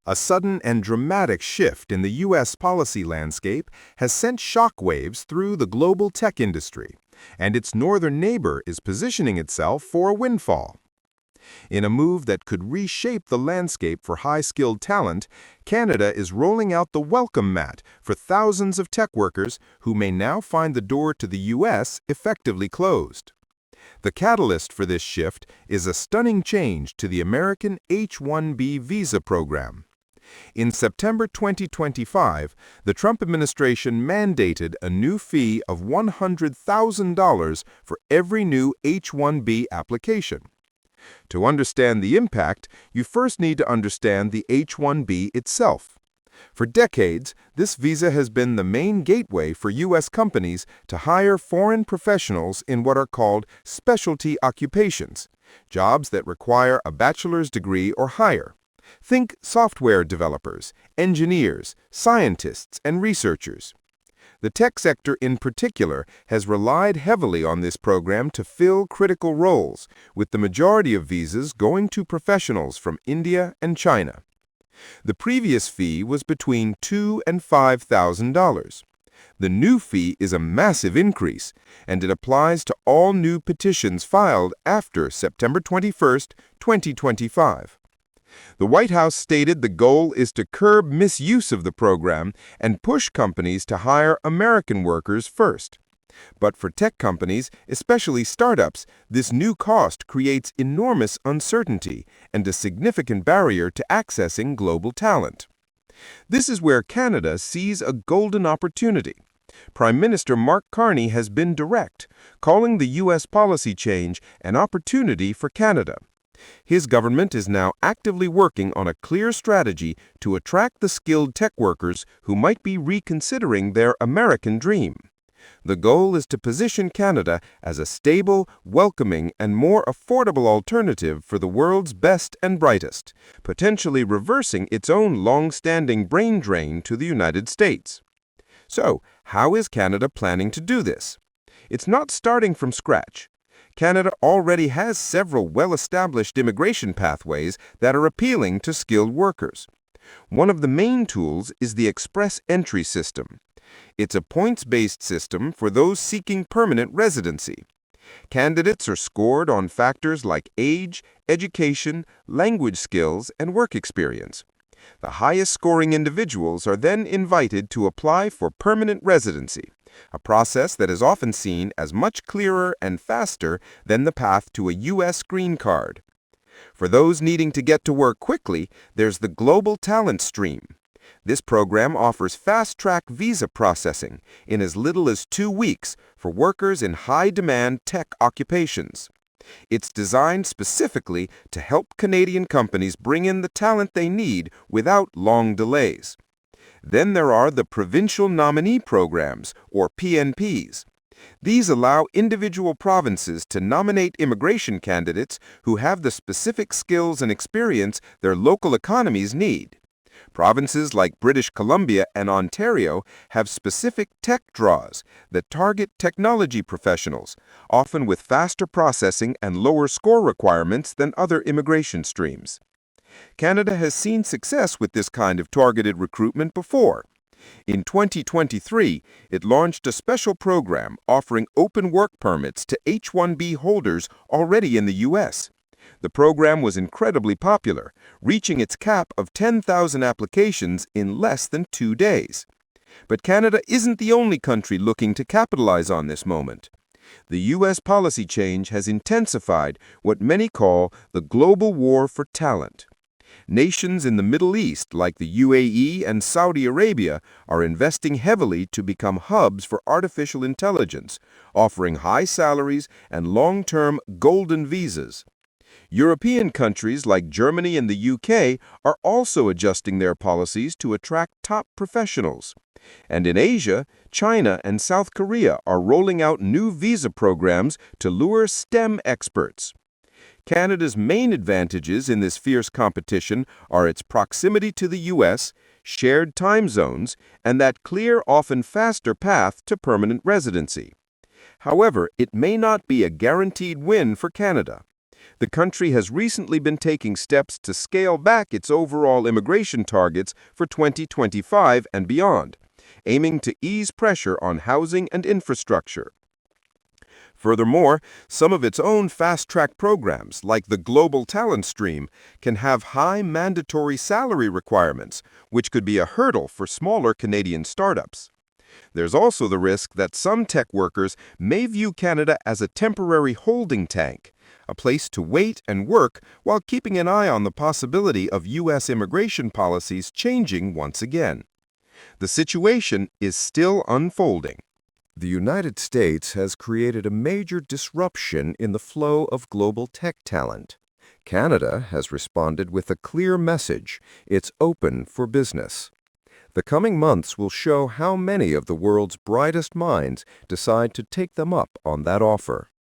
A sudden and dramatic shift in the U.S. policy landscape has sent shockwaves through the global tech industry, and its northern neighbor is positioning itself for a windfall. In a move that could reshape the landscape for high-skilled talent, Canada is rolling out the welcome mat for thousands of tech workers who may now find the door to the U.S. effectively closed. The catalyst for this shift is a stunning change to the American H-1B visa program. In September 2025, the Trump administration mandated a new fee of $100,000 for every new H-1B application. To understand the impact, you first need to understand the H-1B itself. For decades, this visa has been the main gateway for U.S. companies to hire foreign professionals in what are called specialty occupations, jobs that require a bachelor's degree or higher. Think software developers, engineers, scientists, and researchers. The tech sector in particular has relied heavily on this program to fill critical roles, with the majority of visas going to professionals from India and China. The previous fee was between $2,000 and $5,000. The new fee is a massive increase, and it applies to all new petitions filed after September 21, 2025. The White House stated the goal is to curb misuse of the program and push companies to hire American workers first. But for tech companies, especially startups, this new cost creates enormous uncertainty and a significant barrier to accessing global talent. This is where Canada sees a golden opportunity. Prime Minister Mark Carney has been direct, calling the U.S. policy change an opportunity for Canada. His government is now actively working on a clear strategy to attract the skilled tech workers who might be reconsidering their American dream. The goal is to position Canada as a stable, welcoming, and more affordable alternative for the world's best and brightest, potentially reversing its own long-standing brain drain to the United States. So, how is Canada planning to do this? It's not starting from scratch. Canada already has several well-established immigration pathways that are appealing to skilled workers. One of the main tools is the Express Entry system. It's a points-based system for those seeking permanent residency. Candidates are scored on factors like age, education, language skills, and work experience. The highest-scoring individuals are then invited to apply for permanent residency, a process that is often seen as much clearer and faster than the path to a U.S. green card. For those needing to get to work quickly, there's the Global Talent Stream. This program offers fast-track visa processing in as little as 2 weeks for workers in high-demand tech occupations. It's designed specifically to help Canadian companies bring in the talent they need without long delays. Then there are the Provincial Nominee Programs, or PNPs. These allow individual provinces to nominate immigration candidates who have the specific skills and experience their local economies need. Provinces like British Columbia and Ontario have specific tech draws that target technology professionals, often with faster processing and lower score requirements than other immigration streams. Canada has seen success with this kind of targeted recruitment before. In 2023, it launched a special program offering open work permits to H-1B holders already in the U.S. The program was incredibly popular, reaching its cap of 10,000 applications in less than 2 days. But Canada isn't the only country looking to capitalize on this moment. The U.S. policy change has intensified what many call the global war for talent. Nations in the Middle East, like the UAE and Saudi Arabia, are investing heavily to become hubs for artificial intelligence, offering high salaries and long-term golden visas. European countries like Germany and the UK are also adjusting their policies to attract top professionals. And in Asia, China and South Korea are rolling out new visa programs to lure STEM experts. Canada's main advantages in this fierce competition are its proximity to the U.S., shared time zones, and that clear, often faster path to permanent residency. However, it may not be a guaranteed win for Canada. The country has recently been taking steps to scale back its overall immigration targets for 2025 and beyond, aiming to ease pressure on housing and infrastructure. Furthermore, some of its own fast-track programs, like the Global Talent Stream, can have high mandatory salary requirements, which could be a hurdle for smaller Canadian startups. There's also the risk that some tech workers may view Canada as a temporary holding tank, a place to wait and work while keeping an eye on the possibility of U.S. immigration policies changing once again. The situation is still unfolding. The United States has created a major disruption in the flow of global tech talent. Canada has responded with a clear message: it's open for business. The coming months will show how many of the world's brightest minds decide to take them up on that offer.